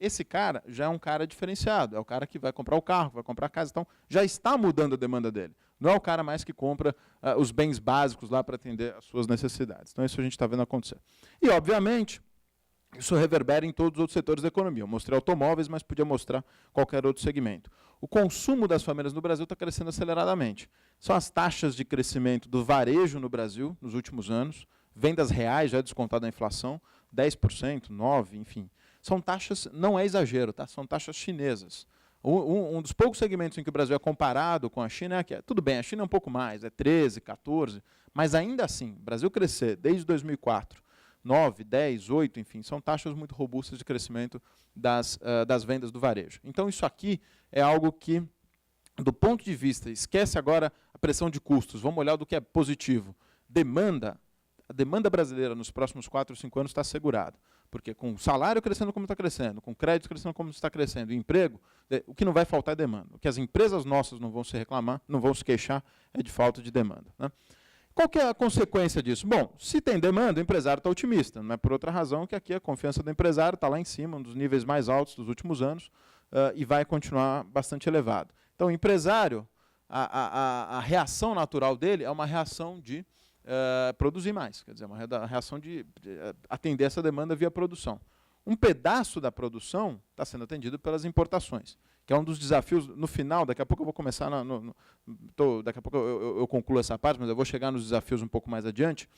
esse cara já é um cara diferenciado, é o cara que vai comprar o carro, vai comprar a casa, então já está mudando a demanda dele. Não é o cara mais que compra os bens básicos lá para atender às suas necessidades. Então, isso a gente está vendo acontecer. E, obviamente, isso reverbera em todos os outros setores da economia. Eu mostrei automóveis, mas podia mostrar qualquer outro segmento. O consumo das famílias no Brasil está crescendo aceleradamente. São as taxas de crescimento do varejo no Brasil nos últimos anos, vendas reais, já descontada a inflação, 10%, 9%, enfim. São taxas, não é exagero, tá? São taxas chinesas. Um dos poucos segmentos em que o Brasil é comparado com a China é que, tudo bem, a China é um pouco mais, é 13%, 14%, mas ainda assim, o Brasil crescer desde 2004, 9, 10, 8, enfim, são taxas muito robustas de crescimento das vendas do varejo. Então, isso aqui é algo que, do ponto de vista, esquece agora a pressão de custos, vamos olhar do que é positivo. A demanda brasileira nos próximos 4 ou 5 anos está assegurada. Porque com o salário crescendo como está crescendo, com crédito crescendo como está crescendo, e emprego, o que não vai faltar é demanda. O que as empresas nossas não vão se reclamar, não vão se queixar, é de falta de demanda, né? Qual que é a consequência disso? Bom, se tem demanda, o empresário está otimista. Não é por outra razão que aqui a confiança do empresário está lá em cima, um dos níveis mais altos dos últimos anos, e vai continuar bastante elevado. Então, o empresário, a reação natural dele é uma reação de produzir mais, quer dizer, uma reação de atender essa demanda via produção. Um pedaço da produção está sendo atendido pelas importações, que é um dos desafios, no final, daqui a pouco eu vou começar, daqui a pouco eu concluo essa parte, mas eu vou chegar nos desafios um pouco mais adiante,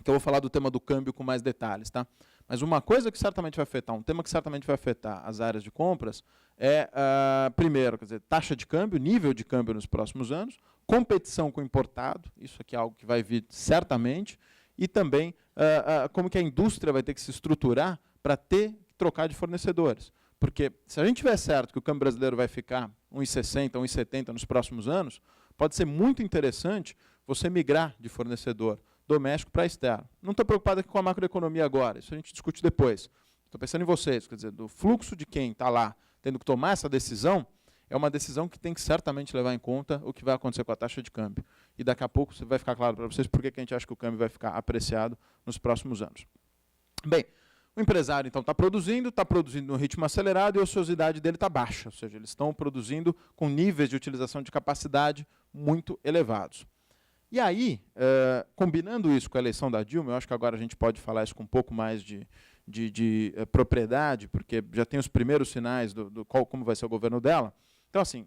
que eu vou falar do tema do câmbio com mais detalhes, tá? Mas uma coisa que certamente vai afetar, um tema que certamente vai afetar as áreas de compras é, primeiro, quer dizer, taxa de câmbio, nível de câmbio nos próximos anos, competição com o importado, isso aqui é algo que vai vir certamente, e também como que a indústria vai ter que se estruturar para ter que trocar de fornecedores. Porque se a gente tiver certo que o câmbio brasileiro vai ficar 1,60, 1,70 nos próximos anos, pode ser muito interessante você migrar de fornecedor doméstico para externo. Não estou preocupado aqui com a macroeconomia agora, isso a gente discute depois. Estou pensando em vocês, quer dizer, do fluxo de quem está lá tendo que tomar essa decisão, é uma decisão que tem que certamente levar em conta o que vai acontecer com a taxa de câmbio. E daqui a pouco vai ficar claro para vocês por que a gente acha que o câmbio vai ficar apreciado nos próximos anos. Bem, o empresário, então, está produzindo no ritmo acelerado e a ociosidade dele está baixa, ou seja, eles estão produzindo com níveis de utilização de capacidade muito elevados. E aí, combinando isso com a eleição da Dilma, eu acho que agora a gente pode falar isso com um pouco mais de propriedade, porque já tem os primeiros sinais como vai ser o governo dela. Então, assim,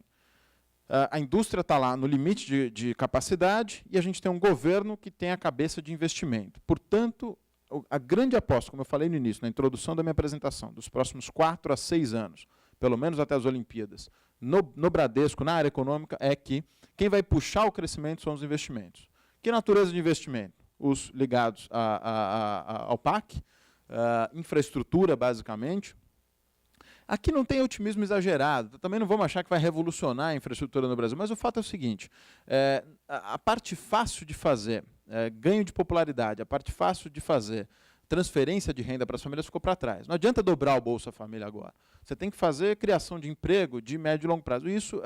a indústria está lá no limite de capacidade e a gente tem um governo que tem a cabeça de investimento. Portanto, a grande aposta, como eu falei no início, na introdução da minha apresentação, dos próximos 4 a 6 anos, pelo menos até as Olimpíadas, no Bradesco, na área econômica, é que quem vai puxar o crescimento são os investimentos. Que natureza de investimento? Os ligados ao PAC, infraestrutura, basicamente. Aqui não tem otimismo exagerado, também não vamos achar que vai revolucionar a infraestrutura no Brasil, mas o fato é o seguinte, a parte fácil de fazer, ganho de popularidade, a parte fácil de fazer transferência de renda para as famílias ficou para trás. Não adianta dobrar o Bolsa Família agora. Você tem que fazer criação de emprego de médio e longo prazo. Isso,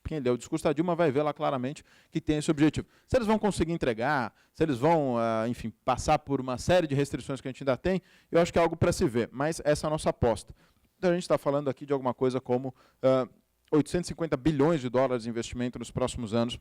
quem lê o discurso da Dilma vai ver lá claramente que tem esse objetivo. Se eles vão conseguir entregar, se eles vão, enfim, passar por uma série de restrições que a gente ainda tem, eu acho que é algo para se ver. Mas essa é a nossa aposta. Então, a gente está falando aqui de alguma coisa como 850 bilhões de dólares de investimento nos próximos anos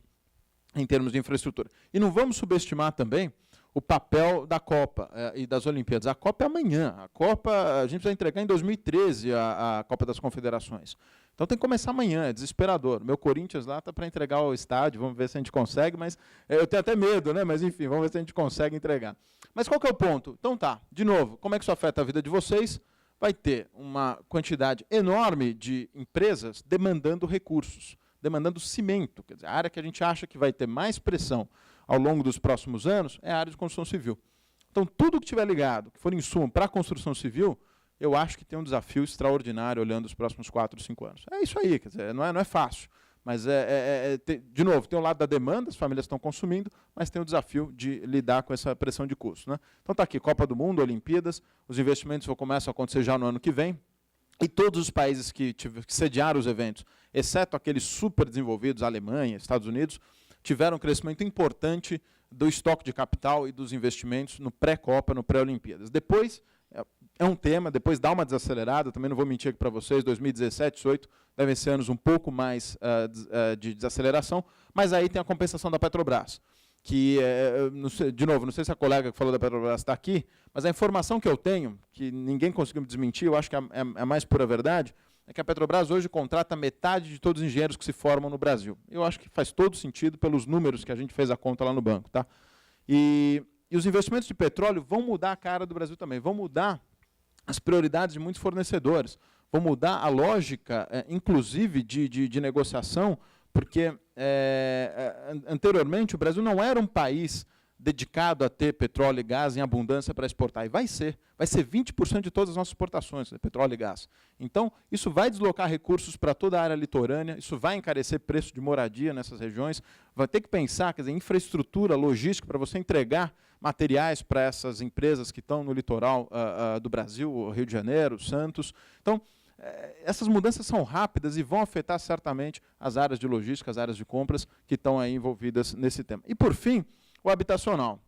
em termos de infraestrutura. E não vamos subestimar também o papel da Copa e das Olimpíadas. A Copa é amanhã. A Copa, a gente precisa entregar em 2013 a Copa das Confederações. Então tem que começar amanhã, é desesperador. Meu Corinthians lá está para entregar o estádio, vamos ver se a gente consegue, mas eu tenho até medo, né? Mas enfim, vamos ver se a gente consegue entregar. Mas qual que é o ponto? Então tá, de novo, como é que isso afeta a vida de vocês? Vai ter uma quantidade enorme de empresas demandando recursos, demandando cimento. Quer dizer, a área que a gente acha que vai ter mais pressão ao longo dos próximos anos é a área de construção civil. Então, tudo que estiver ligado, que for insumo para a construção civil, eu acho que tem um desafio extraordinário olhando os próximos 4, 5 anos. É isso aí, quer dizer, não é fácil. Mas, de novo, tem o lado da demanda, as famílias estão consumindo, mas tem o desafio de lidar com essa pressão de custo, né? Então, está aqui, Copa do Mundo, Olimpíadas, os investimentos começam a acontecer já no ano que vem, e todos os países que sediaram os eventos, exceto aqueles super desenvolvidos, Alemanha, Estados Unidos, tiveram um crescimento importante do estoque de capital e dos investimentos no pré-Copa, no pré-Olimpíadas. Depois, é um tema, depois dá uma desacelerada, também não vou mentir aqui para vocês, 2017, 2018 devem ser anos um pouco mais de desaceleração, mas aí tem a compensação da Petrobras, que, de novo, não sei se a colega que falou da Petrobras está aqui, mas a informação que eu tenho, que ninguém conseguiu me desmentir, eu acho que é a mais pura verdade, é que a Petrobras hoje contrata metade de todos os engenheiros que se formam no Brasil. Eu acho que faz todo sentido pelos números que a gente fez a conta lá no banco. Tá? E os investimentos de petróleo vão mudar a cara do Brasil também, vão mudar as prioridades de muitos fornecedores, vão mudar a lógica, inclusive, de negociação, porque anteriormente o Brasil não era um país dedicado a ter petróleo e gás em abundância para exportar, e vai ser 20% de todas as nossas exportações, petróleo e gás. Então, isso vai deslocar recursos para toda a área litorânea, isso vai encarecer preço de moradia nessas regiões, vai ter que pensar, quer dizer, infraestrutura, logística, para você entregar materiais para essas empresas que estão no litoral do Brasil, Rio de Janeiro, Santos. Então, essas mudanças são rápidas e vão afetar certamente as áreas de logística, as áreas de compras que estão aí envolvidas nesse tema. E, por fim, o habitacional.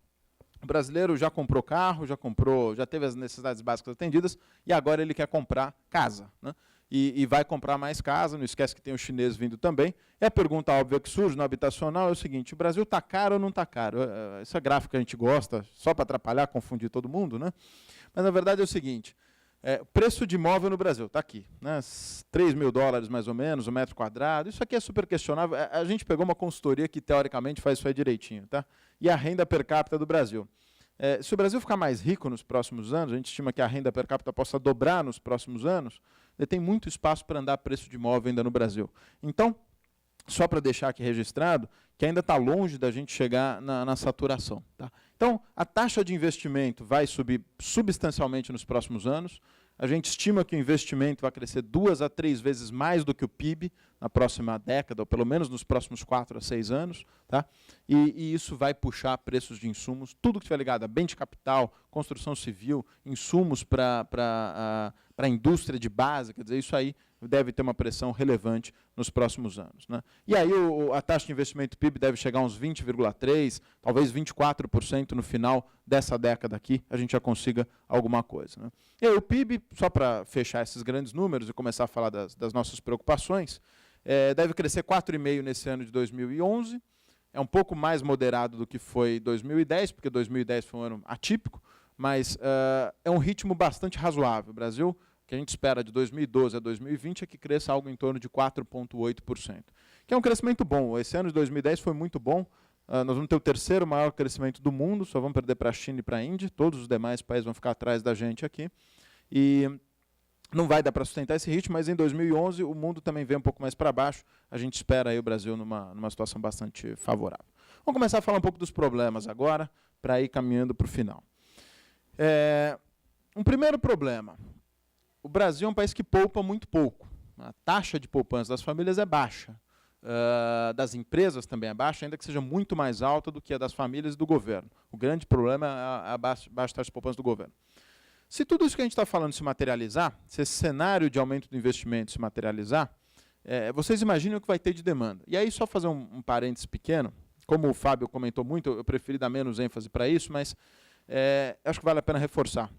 O brasileiro já comprou carro, já teve as necessidades básicas atendidas, e agora ele quer comprar casa. Né? E vai comprar mais casa, não esquece que tem o chinês vindo também. E a pergunta óbvia que surge no habitacional é o seguinte: o Brasil está caro ou não está caro? Essa gráfica a gente gosta, só para atrapalhar, confundir todo mundo, né? Mas, na verdade, é o seguinte: preço de imóvel no Brasil, está aqui, né? 3 mil dólares mais ou menos, o metro quadrado. Isso aqui é super questionável. A gente pegou uma consultoria que, teoricamente, faz isso aí direitinho. Tá? E a renda per capita do Brasil. Se o Brasil ficar mais rico nos próximos anos, a gente estima que a renda per capita possa dobrar nos próximos anos, tem muito espaço para andar preço de imóvel ainda no Brasil. Então, só para deixar aqui registrado, que ainda está longe da gente chegar na saturação. Tá? Então, a taxa de investimento vai subir substancialmente nos próximos anos. A gente estima que o investimento vai crescer 2 a 3 vezes mais do que o PIB na próxima década, ou pelo menos nos próximos 4 a 6 anos. Tá? E isso vai puxar preços de insumos, tudo que estiver ligado a bem de capital, construção civil, insumos para a indústria de base, quer dizer, isso aí deve ter uma pressão relevante nos próximos anos. Né? E aí a taxa de investimento PIB deve chegar a uns 20,3%, talvez 24% no final dessa década aqui, a gente já consiga alguma coisa. Né? E aí o PIB, só para fechar esses grandes números e começar a falar das nossas preocupações, deve crescer 4,5% nesse ano de 2011, é um pouco mais moderado do que foi 2010, porque 2010 foi um ano atípico, mas é um ritmo bastante razoável. O Brasil, que a gente espera de 2012 a 2020 é que cresça algo em torno de 4,8%, que é um crescimento bom. Esse ano de 2010 foi muito bom, nós vamos ter o terceiro maior crescimento do mundo, só vamos perder para a China e para a Índia, todos os demais países vão ficar atrás da gente aqui, e não vai dar para sustentar esse ritmo, mas em 2011 o mundo também vem um pouco mais para baixo, a gente espera aí o Brasil numa situação bastante favorável. Vamos começar a falar um pouco dos problemas agora, para ir caminhando para o final. Um primeiro problema: o Brasil é um país que poupa muito pouco. A taxa de poupança das famílias é baixa. Das empresas também é baixa, ainda que seja muito mais alta do que a das famílias e do governo. O grande problema é a baixa taxa de poupança do governo. Se tudo isso que a gente está falando se materializar, se esse cenário de aumento do investimento se materializar, vocês imaginam o que vai ter de demanda. E aí, só fazer um parênteses pequeno, como o Fábio comentou muito, eu preferi dar menos ênfase para isso, mas acho que vale a pena reforçar.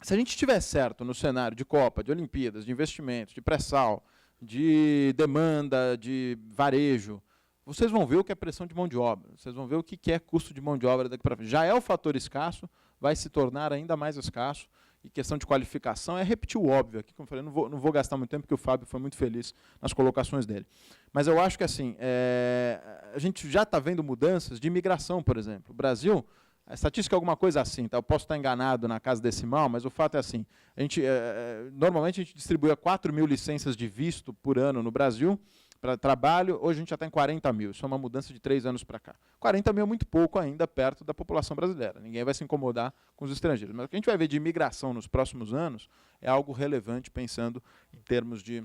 Se a gente estiver certo no cenário de Copa, de Olimpíadas, de investimentos, de pré-sal, de demanda, de varejo, vocês vão ver o que é pressão de mão de obra, vocês vão ver o que é custo de mão de obra daqui para frente. Já é o fator escasso, vai se tornar ainda mais escasso, e questão de qualificação é repetir o óbvio aqui, como eu falei, não vou gastar muito tempo, porque o Fábio foi muito feliz nas colocações dele. Mas eu acho que assim, a gente já está vendo mudanças de imigração, por exemplo. O Brasil, a estatística é alguma coisa assim, tá? Eu posso estar enganado na casa decimal, mas o fato é assim, normalmente a gente distribui 4 mil licenças de visto por ano no Brasil, para trabalho, hoje a gente já está em 40 mil, isso é uma mudança de 3 anos para cá. 40 mil é muito pouco ainda, perto da população brasileira, ninguém vai se incomodar com os estrangeiros. Mas o que a gente vai ver de imigração nos próximos anos é algo relevante, pensando em termos de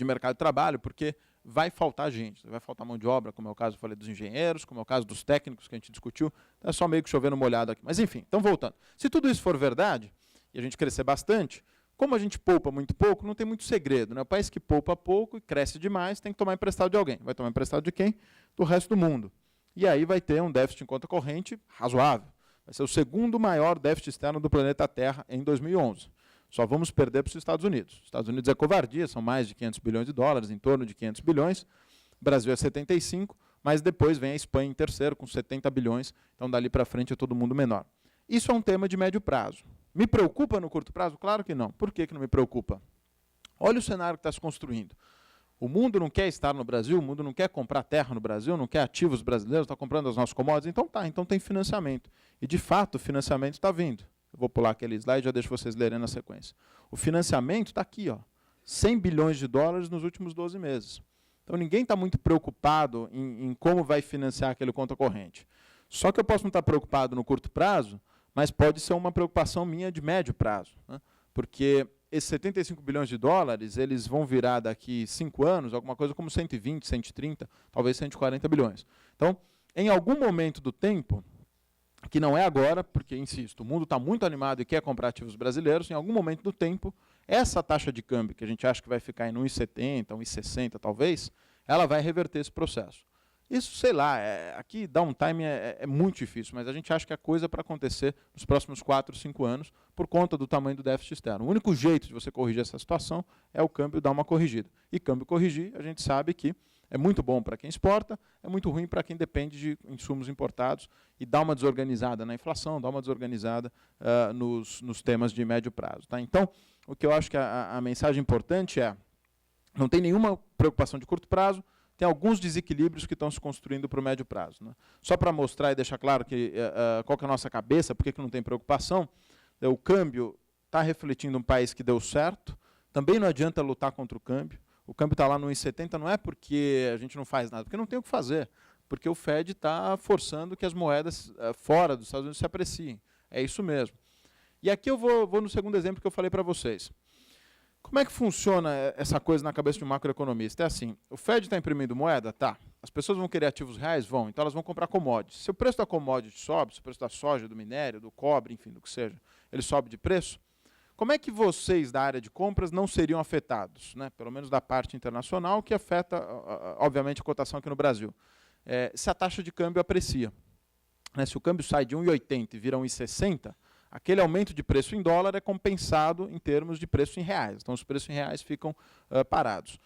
mercado de trabalho, porque vai faltar gente, vai faltar mão de obra, como é o caso, eu falei, dos engenheiros, como é o caso dos técnicos que a gente discutiu, é só meio que chovendo molhado aqui. Mas enfim, então voltando. Se tudo isso for verdade, e a gente crescer bastante, como a gente poupa muito pouco, não tem muito segredo. Né? O país que poupa pouco e cresce demais tem que tomar emprestado de alguém. Vai tomar emprestado de quem? Do resto do mundo. E aí vai ter um déficit em conta corrente razoável. Vai ser o segundo maior déficit externo do planeta Terra em 2011. Só vamos perder para os Estados Unidos. Os Estados Unidos é covardia, são mais de 500 bilhões de dólares, em torno de 500 bilhões. O Brasil é 75, mas depois vem a Espanha em terceiro, com 70 bilhões. Então, dali para frente, é todo mundo menor. Isso é um tema de médio prazo. Me preocupa no curto prazo? Claro que não. Por que não me preocupa? Olha o cenário que está se construindo. O mundo não quer estar no Brasil, o mundo não quer comprar terra no Brasil, não quer ativos brasileiros, está comprando as nossas commodities. Então tá, então tem financiamento. E, de fato, o financiamento está vindo. Eu vou pular aquele slide e já deixo vocês lerem na sequência. O financiamento está aqui, ó, 100 bilhões de dólares nos últimos 12 meses. Então, ninguém está muito preocupado em como vai financiar aquele conta corrente. Só que eu posso não estar preocupado no curto prazo, mas pode ser uma preocupação minha de médio prazo, né? Porque esses 75 bilhões de dólares, eles vão virar daqui 5 anos, alguma coisa como 120, 130, talvez 140 bilhões. Então, em algum momento do tempo, que não é agora, porque, insisto, o mundo está muito animado e quer comprar ativos brasileiros, em algum momento do tempo, essa taxa de câmbio, que a gente acha que vai ficar em 1,70, 1,60 talvez, ela vai reverter esse processo. Isso, sei lá, aqui downtime é muito difícil, mas a gente acha que é coisa para acontecer nos próximos 4, 5 anos, por conta do tamanho do déficit externo. O único jeito de você corrigir essa situação é o câmbio dar uma corrigida. E câmbio corrigir, a gente sabe que é muito bom para quem exporta, é muito ruim para quem depende de insumos importados e dá uma desorganizada na inflação, dá uma desorganizada nos temas de médio prazo. Tá? Então, o que eu acho que a mensagem importante é, não tem nenhuma preocupação de curto prazo, tem alguns desequilíbrios que estão se construindo para o médio prazo. Né? Só para mostrar e deixar claro que, qual que é a nossa cabeça, por que não tem preocupação, o câmbio está refletindo um país que deu certo, também não adianta lutar contra o câmbio está lá no 1,70, não é porque a gente não faz nada, porque não tem o que fazer, porque o Fed está forçando que as moedas fora dos Estados Unidos se apreciem. É isso mesmo. E aqui eu vou no segundo exemplo que eu falei para vocês. Como é que funciona essa coisa na cabeça de um macroeconomista? É assim, o Fed está imprimindo moeda? Tá. As pessoas vão querer ativos reais? Vão. Então elas vão comprar commodities. Se o preço da commodity sobe, se o preço da soja, do minério, do cobre, enfim, do que seja, ele sobe de preço, como é que vocês da área de compras não seriam afetados? Né? Pelo menos da parte internacional, que afeta, obviamente, a cotação aqui no Brasil. Se a taxa de câmbio aprecia. Né? Se o câmbio sai de 1,80 e vira 1,60, aquele aumento de preço em dólar é compensado em termos de preço em reais. Então, os preços em reais ficam parados.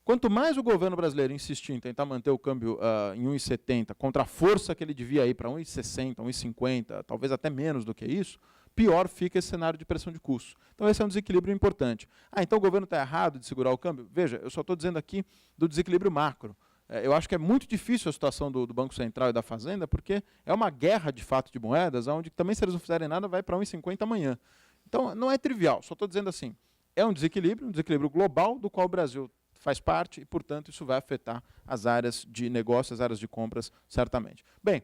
Quanto mais o governo brasileiro insistir em tentar manter o câmbio em 1,70, contra a força que ele devia ir para 1,60, 1,50, talvez até menos do que isso, pior fica esse cenário de pressão de custos. Então, esse é um desequilíbrio importante. Então o governo está errado de segurar o câmbio? Veja, eu só estou dizendo aqui do desequilíbrio macro. Eu acho que é muito difícil a situação do Banco Central e da Fazenda, porque é uma guerra, de fato, de moedas, onde também, se eles não fizerem nada, vai para 1,50 amanhã. Então, não é trivial, só estou dizendo assim, é um desequilíbrio global, do qual o Brasil faz parte, e, portanto, isso vai afetar as áreas de negócio, as áreas de compras, certamente. Bem,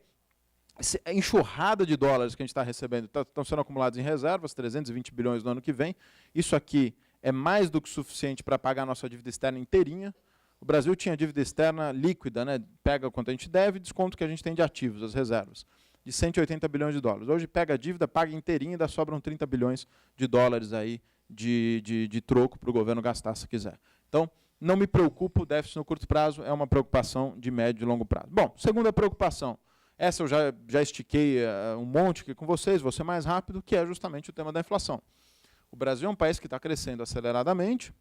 a enxurrada de dólares que a gente está recebendo estão sendo acumulados em reservas, 320 bilhões no ano que vem. Isso aqui é mais do que suficiente para pagar a nossa dívida externa inteirinha. O Brasil tinha dívida externa líquida, né? Pega quanto a gente deve e desconta o que a gente tem de ativos, as reservas, de 180 bilhões de dólares. Hoje pega a dívida, paga inteirinha e ainda sobram 30 bilhões de dólares aí de troco para o governo gastar se quiser. Então, não me preocupo, o déficit no curto prazo é uma preocupação de médio e longo prazo. Bom, segunda preocupação. Essa eu já estiquei um monte aqui com vocês, vou ser mais rápido, que é justamente o tema da inflação. O Brasil é um país que está crescendo aceleradamente,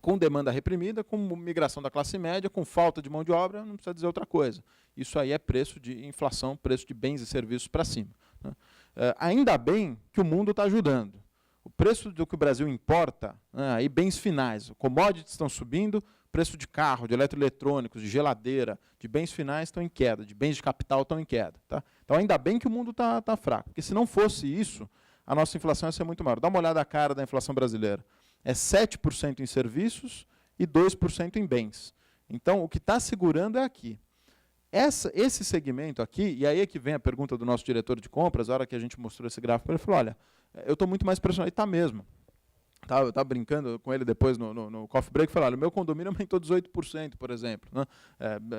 com demanda reprimida, com migração da classe média, com falta de mão de obra, não precisa dizer outra coisa. Isso aí é preço de inflação, preço de bens e serviços para cima. Né? Ainda bem que o mundo está ajudando. O preço do que o Brasil importa, aí bens finais, commodities estão subindo, preço de carro, de eletroeletrônicos, de geladeira, de bens finais estão em queda, de bens de capital estão em queda. Tá? Então, ainda bem que o mundo está fraco, porque se não fosse isso, a nossa inflação ia ser muito maior. Dá uma olhada à cara da inflação brasileira. É 7% em serviços e 2% em bens. Então, o que está segurando é aqui. Esse segmento aqui, e aí é que vem a pergunta do nosso diretor de compras, a hora que a gente mostrou esse gráfico, ele falou, olha, eu estou muito mais pressionado, e está mesmo. Eu estava brincando com ele depois no coffee break, falei, olha, o meu condomínio aumentou 18%, por exemplo. Né?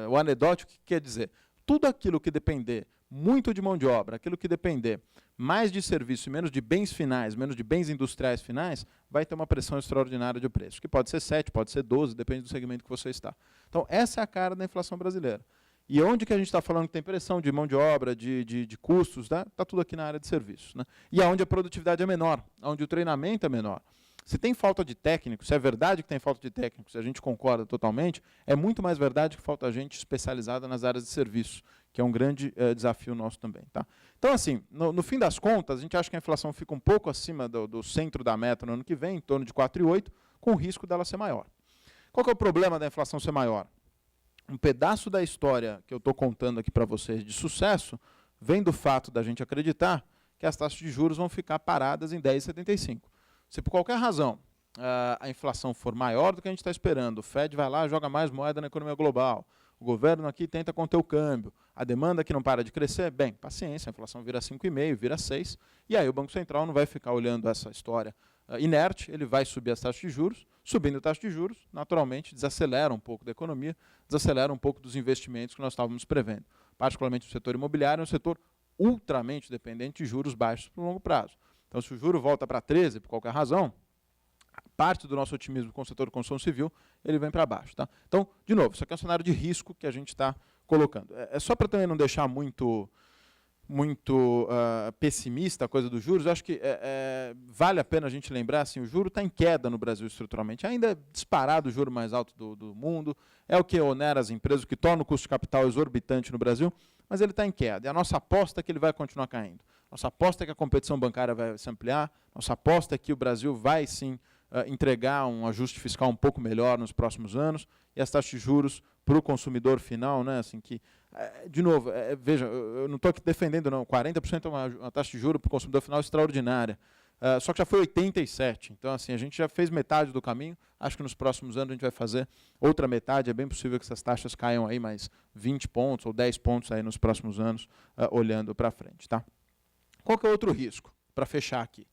O anedótico, o que quer dizer? Tudo aquilo que depender muito de mão de obra, aquilo que depender mais de serviço e menos de bens finais, menos de bens industriais finais, vai ter uma pressão extraordinária de preço, que pode ser 7, pode ser 12, depende do segmento que você está. Então, essa é a cara da inflação brasileira. E onde que a gente está falando que tem pressão de mão de obra, de custos, né? Está tudo aqui na área de serviços. Né? E onde a produtividade é menor, onde o treinamento é menor. Se tem falta de técnicos, se é verdade que tem falta de técnicos, se a gente concorda totalmente, é muito mais verdade que falta gente especializada nas áreas de serviços, que é um grande desafio nosso também. Tá? Então, assim, no fim das contas, a gente acha que a inflação fica um pouco acima do centro da meta no ano que vem, em torno de 4,8, com o risco dela ser maior. Qual que é o problema da inflação ser maior? Um pedaço da história que eu estou contando aqui para vocês de sucesso vem do fato da gente acreditar que as taxas de juros vão ficar paradas em 10,75. Se por qualquer razão a inflação for maior do que a gente está esperando, o Fed vai lá, joga mais moeda na economia global, o governo aqui tenta conter o câmbio, a demanda que não para de crescer, bem, paciência, a inflação vira 5,5, vira 6, e aí o Banco Central não vai ficar olhando essa história inerte, ele vai subir as taxas de juros, subindo a taxa de juros, naturalmente desacelera um pouco da economia, desacelera um pouco dos investimentos que nós estávamos prevendo, particularmente o setor imobiliário, é um setor ultramente dependente de juros baixos para o longo prazo. Então, se o juro volta para 13, por qualquer razão, parte do nosso otimismo com o setor de construção civil, ele vem para baixo. Tá? Então, de novo, isso aqui é um cenário de risco que a gente está colocando. É só para também não deixar muito pessimista a coisa dos juros, eu acho que vale a pena a gente lembrar, assim, o juro está em queda no Brasil estruturalmente, ainda é disparado o juro mais alto do mundo, é o que onera as empresas, o que torna o custo de capital exorbitante no Brasil, mas ele está em queda, e a nossa aposta é que ele vai continuar caindo. Nossa aposta é que a competição bancária vai se ampliar, nossa aposta é que o Brasil vai, sim, entregar um ajuste fiscal um pouco melhor nos próximos anos, e as taxas de juros para o consumidor final, né, assim, que, de novo, veja, eu não estou aqui defendendo, não, 40% é uma taxa de juros para o consumidor final extraordinária, só que já foi 87%, então assim, a gente já fez metade do caminho, acho que nos próximos anos a gente vai fazer outra metade, é bem possível que essas taxas caiam aí mais 20 pontos ou 10 pontos aí nos próximos anos, olhando para frente. Tá? Qual que é o outro risco, para fechar aqui?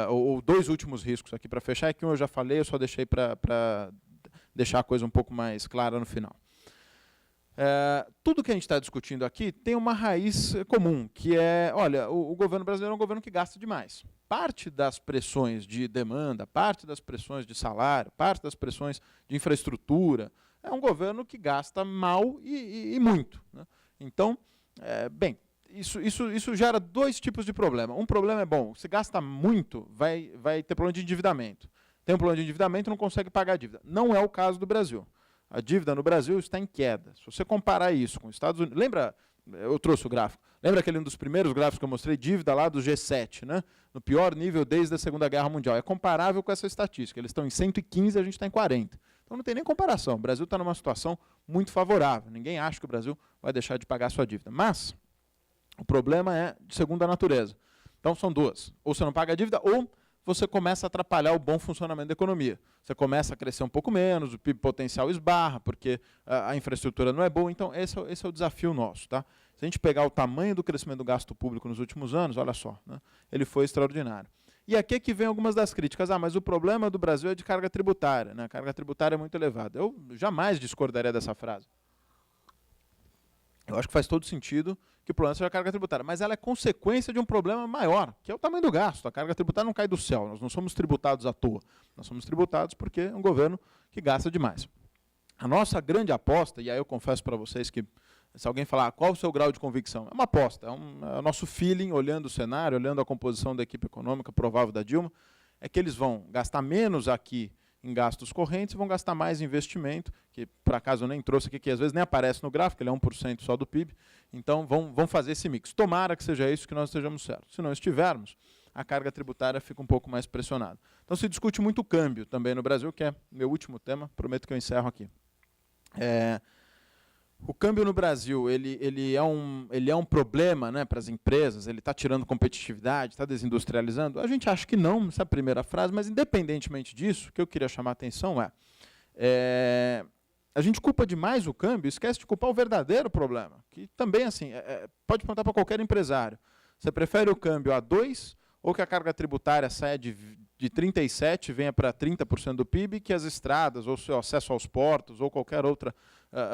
Ou dois últimos riscos aqui para fechar, é que um eu já falei, eu só deixei para deixar a coisa um pouco mais clara no final. Tudo que a gente está discutindo aqui tem uma raiz comum, que é, olha, o governo brasileiro é um governo que gasta demais. Parte das pressões de demanda, parte das pressões de salário, parte das pressões de infraestrutura, é um governo que gasta mal e muito. Né? Então, bem, isso gera dois tipos de problema. Um problema é, bom, se gasta muito, vai ter problema de endividamento. Tem um problema de endividamento e não consegue pagar a dívida. Não é o caso do Brasil. A dívida no Brasil está em queda. Se você comparar isso com os Estados Unidos... Lembra, eu trouxe o gráfico, lembra aquele um dos primeiros gráficos que eu mostrei, dívida lá do G7, né? No pior nível desde a Segunda Guerra Mundial. É comparável com essa estatística. Eles estão em 115 e a gente está em 40. Então não tem nem comparação. O Brasil está numa situação muito favorável. Ninguém acha que o Brasil vai deixar de pagar a sua dívida. Mas o problema é de segunda natureza. Então são duas. Ou você não paga a dívida, ou você começa a atrapalhar o bom funcionamento da economia. Você começa a crescer um pouco menos, o PIB potencial esbarra, porque a infraestrutura não é boa. Então, esse é o desafio nosso. Tá? Se a gente pegar o tamanho do crescimento do gasto público nos últimos anos, olha só, né? Ele foi extraordinário. E aqui é que vem algumas das críticas. Mas o problema do Brasil é de carga tributária. Né? A carga tributária é muito elevada. Eu jamais discordaria dessa frase. Eu acho que faz todo sentido que o problema seja a carga tributária, mas ela é consequência de um problema maior, que é o tamanho do gasto. A carga tributária não cai do céu, nós não somos tributados à toa. Nós somos tributados porque é um governo que gasta demais. A nossa grande aposta, e aí eu confesso para vocês que, se alguém falar qual o seu grau de convicção, é uma aposta, é o nosso feeling, olhando o cenário, olhando a composição da equipe econômica provável da Dilma, é que eles vão gastar menos aqui em gastos correntes e vão gastar mais em investimento, que por acaso eu nem trouxe aqui, que às vezes nem aparece no gráfico, ele é 1% só do PIB, então vão fazer esse mix. Tomara que seja isso, que nós estejamos certos. Se não estivermos, a carga tributária fica um pouco mais pressionada. Então se discute muito o câmbio também no Brasil, que é meu último tema, prometo que eu encerro aqui. O câmbio no Brasil ele é um problema, né, para as empresas, ele está tirando competitividade, está desindustrializando? A gente acha que não, essa é a primeira frase, mas independentemente disso, o que eu queria chamar a atenção a gente culpa demais o câmbio, esquece de culpar o verdadeiro problema, que também assim, pode perguntar para qualquer empresário, você prefere o câmbio a 2 ou que a carga tributária saia de 37% venha para 30% do PIB, que as estradas, ou o seu acesso aos portos, ou qualquer outro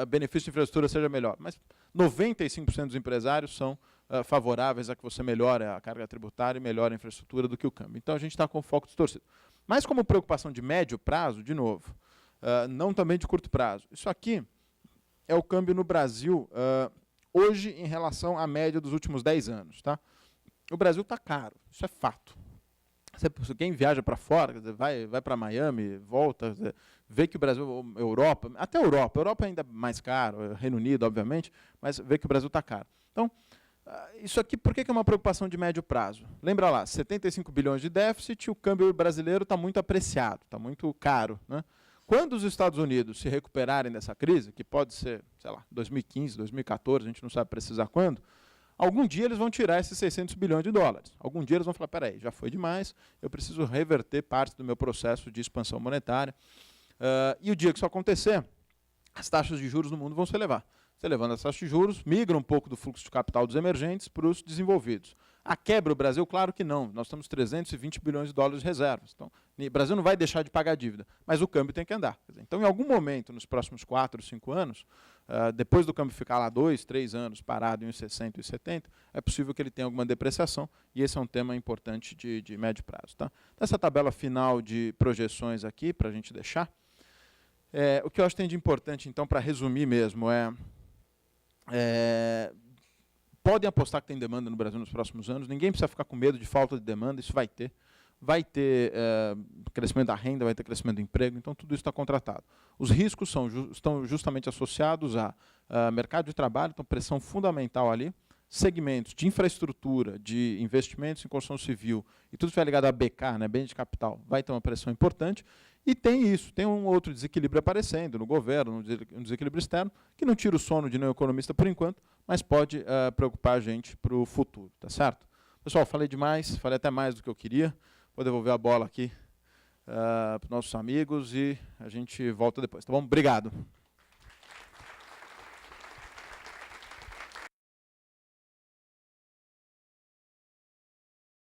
benefício de infraestrutura seja melhor. Mas 95% dos empresários são favoráveis a que você melhore a carga tributária e melhore a infraestrutura do que o câmbio. Então a gente está com o foco distorcido. Mas como preocupação de médio prazo, de novo, não também de curto prazo. Isso aqui é o câmbio no Brasil hoje em relação à média dos últimos 10 anos. Tá? O Brasil está caro, isso é fato. Quem viaja para fora, vai para Miami, volta, vê que o Brasil, Europa, até a Europa é ainda mais caro, Reino Unido, obviamente, mas vê que o Brasil está caro. Então, isso aqui, por que é uma preocupação de médio prazo? Lembra lá, 75 bilhões de déficit, o câmbio brasileiro está muito apreciado, está muito caro. Né? Quando os Estados Unidos se recuperarem dessa crise, que pode ser, sei lá, 2015, 2014, a gente não sabe precisar quando, algum dia eles vão tirar esses 600 bilhões de dólares. Algum dia eles vão falar, peraí, já foi demais, eu preciso reverter parte do meu processo de expansão monetária. E o dia que isso acontecer, as taxas de juros no mundo vão se elevar. Se elevando as taxas de juros, migra um pouco do fluxo de capital dos emergentes para os desenvolvidos. A quebra o Brasil? Claro que não. Nós temos 320 bilhões de dólares de reservas. Então, o Brasil não vai deixar de pagar a dívida, mas o câmbio tem que andar. Então, em algum momento, nos próximos 4, 5 anos, depois do câmbio ficar lá 2, 3 anos parado em 1,60, 1,70, é possível que ele tenha alguma depreciação, e esse é um tema importante de médio prazo. Tá? Essa tabela final de projeções aqui, para a gente deixar, o que eu acho que tem de importante, então, para resumir mesmo, podem apostar que tem demanda no Brasil nos próximos anos, ninguém precisa ficar com medo de falta de demanda, isso vai ter. Vai ter crescimento da renda, vai ter crescimento do emprego, então tudo isso está contratado. Os riscos estão justamente associados a mercado de trabalho, então pressão fundamental ali, segmentos de infraestrutura, de investimentos em construção civil, e tudo que vai ligado a BK, né, bem de capital, vai ter uma pressão importante, e tem isso, tem um outro desequilíbrio aparecendo no governo, um desequilíbrio externo, que não tira o sono de nenhum economista por enquanto, mas pode preocupar a gente para o futuro, tá certo? Pessoal, falei demais, falei até mais do que eu queria. Vou devolver a bola aqui para os nossos amigos e a gente volta depois, tá bom? Obrigado.